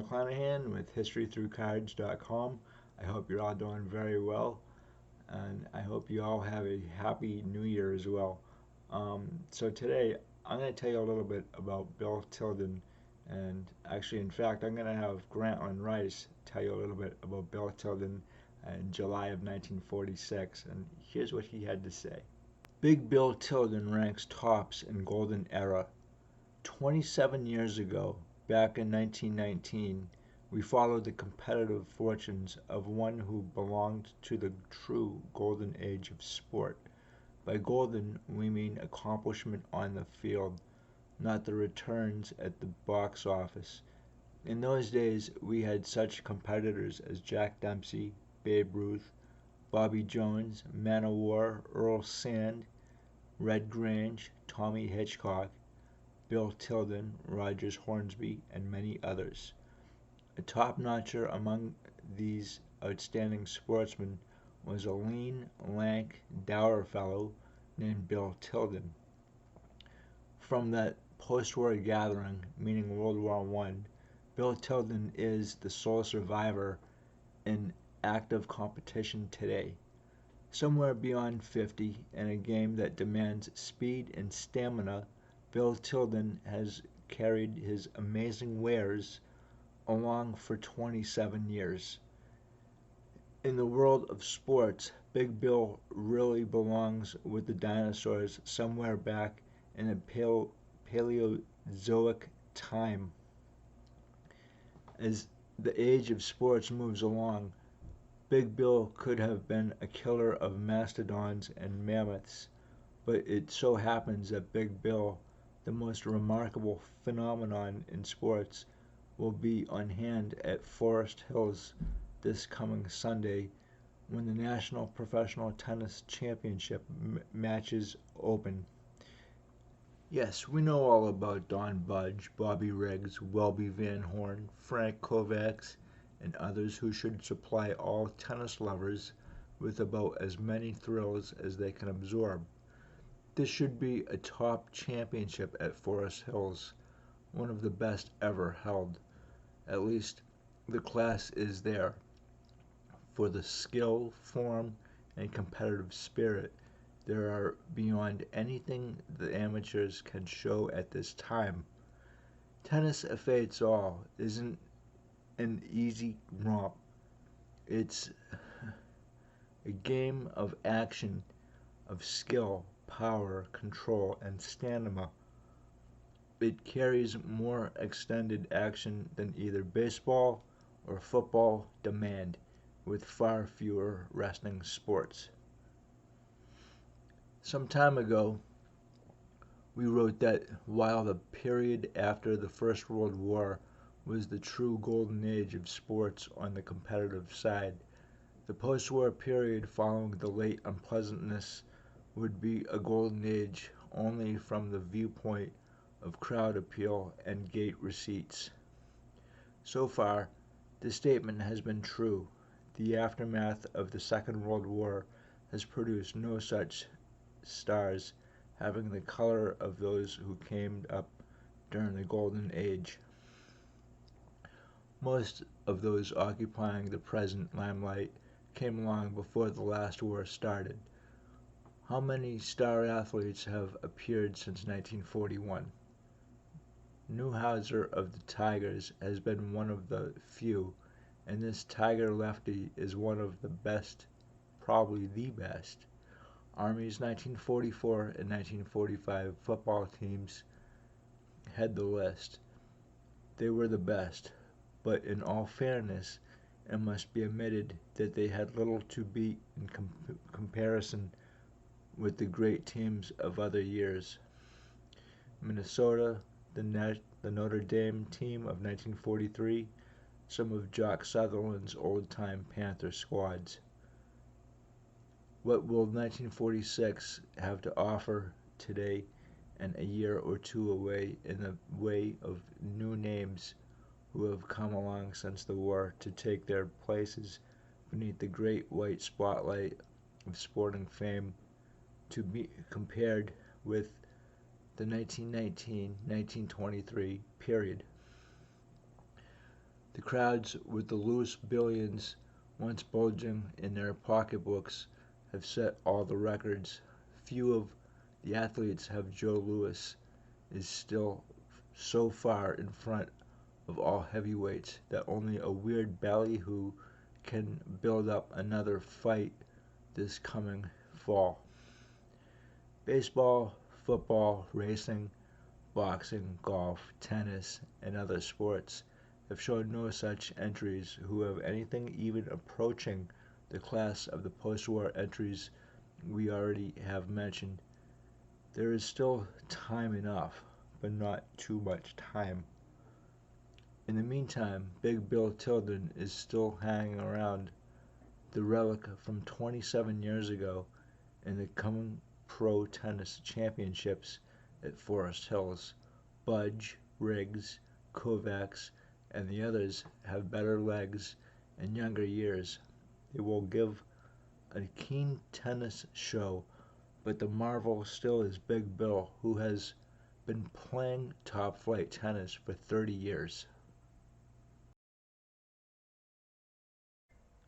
McClanahan with historythroughcards.com. I hope you're all doing very well, and I hope you all have a happy new year as well. So today I'm going to tell you a little bit about Bill Tilden, and actually, in fact, I'm going to have Grantland Rice tell you a little bit about Bill Tilden in July of 1946, and here's what he had to say. Big Bill Tilden ranks tops in Golden Era. 27 years ago, back in 1919, we followed the competitive fortunes of one who belonged to the true golden age of sport. By golden, we mean accomplishment on the field, not the returns at the box office. In those days, we had such competitors as Jack Dempsey, Babe Ruth, Bobby Jones, Man o' War, Earl Sand, Red Grange, Tommy Hitchcock, Bill Tilden, Rogers Hornsby, and many others. A top-notcher among these outstanding sportsmen was a lean, lank, dour fellow named Bill Tilden. From that post-war gathering, meaning World War I, Bill Tilden is the sole survivor in active competition today. Somewhere beyond 50, in a game that demands speed and stamina, Bill Tilden has carried his amazing wares along for 27 years. In the world of sports, Big Bill really belongs with the dinosaurs somewhere back in the Paleozoic time. As the age of sports moves along, Big Bill could have been a killer of mastodons and mammoths, but it so happens that Big Bill, the most remarkable phenomenon in sports, will be on hand at Forest Hills this coming Sunday when the National Professional Tennis Championship matches open. Yes, we know all about Don Budge, Bobby Riggs, Welby Van Horn, Frank Kovacs, and others who should supply all tennis lovers with about as many thrills as they can absorb. This should be a top championship at Forest Hills, one of the best ever held. At least the class is there. For the skill, form, and competitive spirit, there are beyond anything the amateurs can show at this time. Tennis effacts all isn't an easy romp. It's a game of action, of skill, power, control, and stamina. It carries more extended action than either baseball or football demand, with far fewer resting sports. Some time ago, we wrote that while the period after the First World War was the true golden age of sports on the competitive side, the post-war period following the late unpleasantness would be a golden age only from the viewpoint of crowd appeal and gate receipts. So far, this statement has been true. The aftermath of the Second World War has produced no such stars having the color of those who came up during the Golden Age. Most of those occupying the present limelight came along before the last war started. How many star athletes have appeared since 1941? Neuhauser of the Tigers has been one of the few, and this Tiger lefty is one of the best, probably the best. Army's 1944 and 1945 football teams head the list. They were the best, but in all fairness, it must be admitted that they had little to beat in comparison with the great teams of other years. Minnesota, the Notre Dame team of 1943, some of Jock Sutherland's old-time Panther squads. What will 1946 have to offer today and a year or two away in the way of new names who have come along since the war to take their places beneath the great white spotlight of sporting fame, to be compared with the 1919-1923 period? The The crowds with the loose billions once bulging in their pocketbooks have set all the records. Few of the athletes have Joe Louis is still so far in front of all heavyweights that only a weird ballyhoo can build up another fight this coming fall. Baseball, football, racing, boxing, golf, tennis, and other sports have shown no such entries who have anything even approaching the class of the post-war entries we already have mentioned. There is still time enough, but not too much time. In the meantime, Big Bill Tilden is still hanging around, the relic from 27 years ago in the coming Pro Tennis Championships at Forest Hills. Budge, Riggs, Kovacs, and the others have better legs and younger years. They will give a keen tennis show, but the marvel still is Big Bill, who has been playing top flight tennis for 30 years.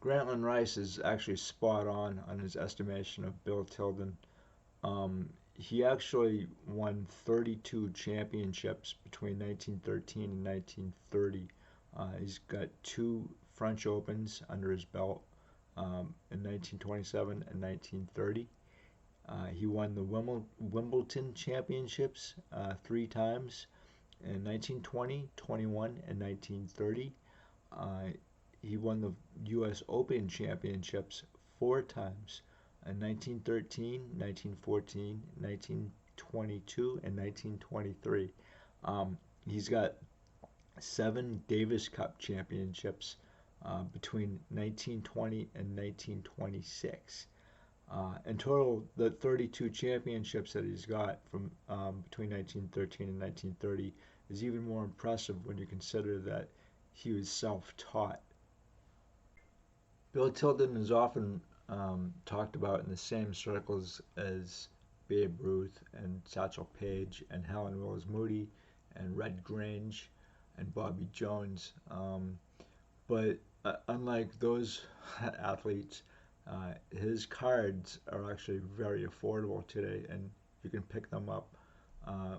Grantland Rice is actually spot on his estimation of Bill Tilden. He actually won 32 championships between 1913 and 1930. He's got two French Opens under his belt in 1927 and 1930. He won the Wimbledon Championships three times in 1920, 21, and 1930. Uh, he won the U.S. Open Championships four times in 1913, 1914, 1922, and 1923. He's got seven Davis Cup championships between 1920 and 1926. In total, the 32 championships that he's got from between 1913 and 1930 is even more impressive when you consider that he was self-taught. Bill Tilden is often talked about in the same circles as Babe Ruth and Satchel Paige and Helen Willis Moody and Red Grange and Bobby Jones. But unlike those athletes, his cards are actually very affordable today, and you can pick them up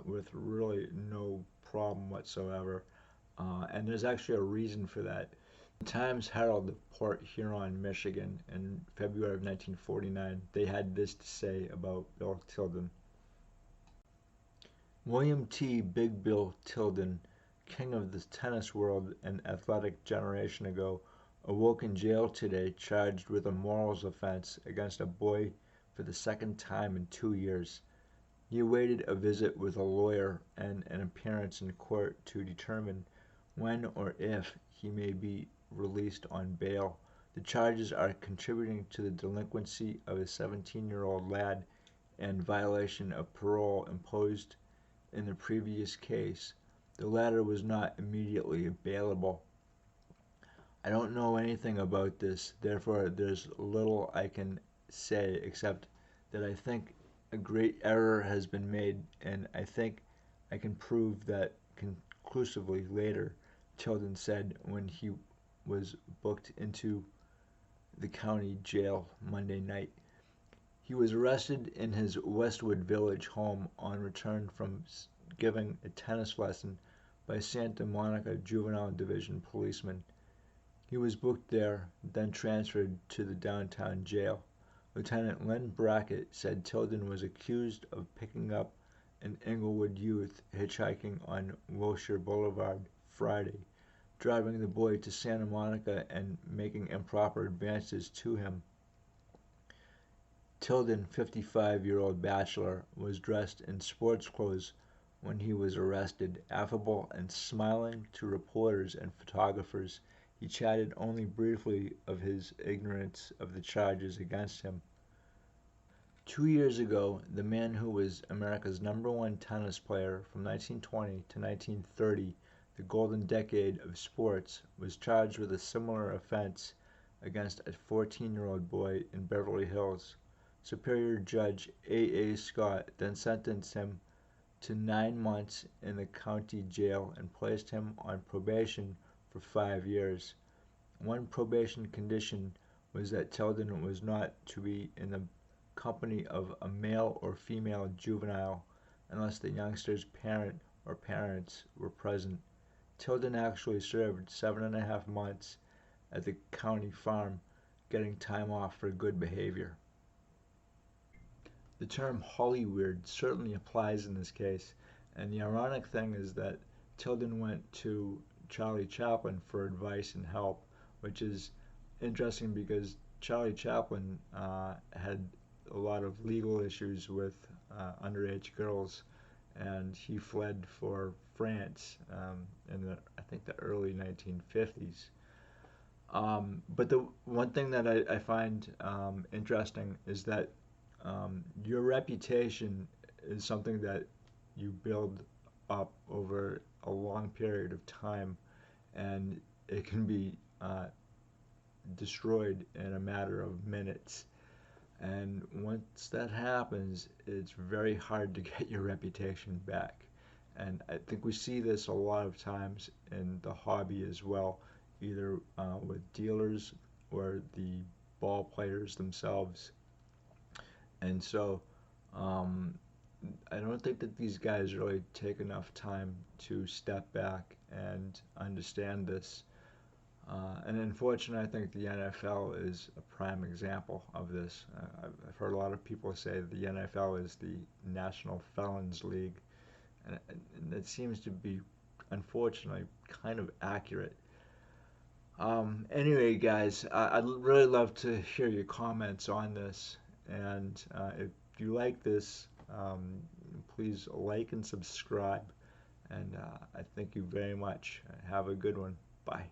with really no problem whatsoever. And there's actually a reason for that. The Times Herald of Port Huron, Michigan, in February of 1949, they had this to say about Bill Tilden. William T. Big Bill Tilden, king of the tennis world an athletic generation ago, awoke in jail today charged with a morals offense against a boy for the second time in 2 years. He awaited a visit with a lawyer and an appearance in court to determine when or if he may be released on bail. The charges are contributing to the delinquency of a 17-year-old lad and violation of parole imposed in the previous case. The latter was not immediately bailable. I don't know anything about this, therefore there's little I can say except that I think a great error has been made, and I think I can prove that conclusively later, Tilden said when he was booked into the county jail Monday night. He was arrested in his Westwood Village home on return from giving a tennis lesson by Santa Monica Juvenile Division policemen. He was booked there, then transferred to the downtown jail. Lieutenant Len Brackett said Tilden was accused of picking up an Englewood youth hitchhiking on Wilshire Boulevard Friday, driving the boy to Santa Monica and making improper advances to him. Tilden, 55-year-old bachelor, was dressed in sports clothes when he was arrested. Affable and smiling to reporters and photographers, he chatted only briefly of his ignorance of the charges against him. 2 years ago, the man who was America's #1 tennis player from 1920 to 1930, the golden decade of sports, was charged with a similar offense against a 14-year-old boy in Beverly Hills. Superior Judge A. Scott then sentenced him to 9 months in the county jail and placed him on probation for 5 years. One probation condition was that Tilden was not to be in the company of a male or female juvenile unless the youngster's parent or parents were present. Tilden actually served 7.5 months at the county farm, getting time off for good behavior. The term Hollyweird certainly applies in this case, and the ironic thing is that Tilden went to Charlie Chaplin for advice and help, which is interesting because Charlie Chaplin had a lot of legal issues with underage girls, and he fled for France in I think the early 1950s. But the one thing that I find interesting is that your reputation is something that you build up over a long period of time, and it can be destroyed in a matter of minutes. And once that happens, it's very hard to get your reputation back. And I think we see this a lot of times in the hobby as well, either with dealers or the ball players themselves. And so um, I don't think that these guys really take enough time to step back and understand this. And unfortunately, I think the NFL is a prime example of this. I've heard a lot of people say the NFL is the National Felons League, and it seems to be, unfortunately, kind of accurate. Anyway, guys, I'd really love to hear your comments on this. And if you like this, please like and subscribe. And I thank you very much. Have a good one. Bye.